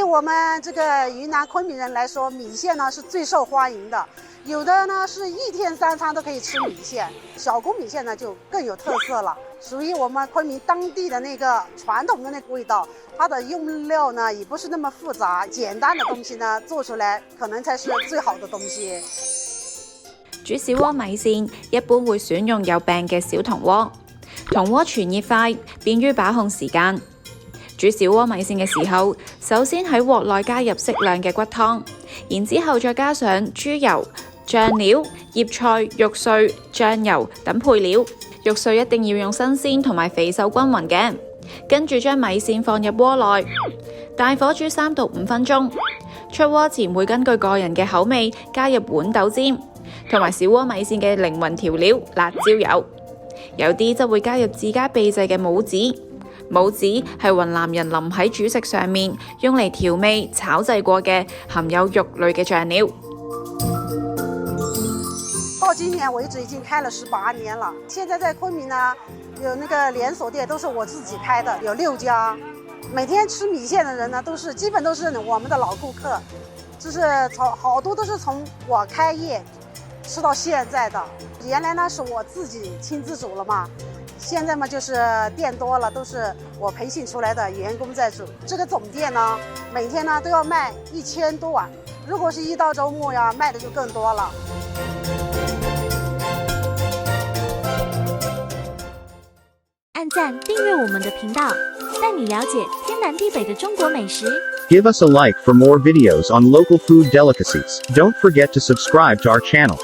我们这个云南昆明人来说，米线呢是最受欢迎的。有的呢是1天3餐都可以吃米线，小锅米线呢就更有特色了，属于我们昆明当地的那个传统的那个味道。它的用料呢也不是那么复杂，简单的东西呢做出来可能才是最好的東西。煮小鍋米線一般會選用有柄嘅小銅鍋，銅鍋傳熱快，便於把控時間。煮小鍋米線嘅時候，首先喺鍋內加入適量嘅骨湯，然之後再加上豬油、醬料、醃菜、肉碎、醬油等配料。肉碎一定要用新鮮同埋肥瘦均勻嘅。跟住將米線放入鍋內，大火煮3到5分鐘。出鍋前會根據個人嘅口味加入豌豆尖，同埋小鍋米線嘅靈魂調料辣椒油。有啲則會加入自家秘製嘅母子。母子係雲南人淋喺主食上面，用嚟調味炒製過嘅含有肉類嘅醬料。到今年為止已經開了18年了。現在在昆明呢，有那個連鎖店都是我自己開的，有6家。每天吃米線的人呢，基本都是我們的老顧客，就是好多都是從我開業吃到現在的。原來呢是我自己親自煮了嘛。現在嘛，就是店多了，都是我培訓出來的員工在煮。這個總店呢，每天呢都要賣1000多碗，如果是一到周末呀，賣的就更多了。按赞订阅我们的频道，带你了解天南地北的中国美食。Give us a like for more videos on local food delicacies. Don't forget to subscribe to our channel.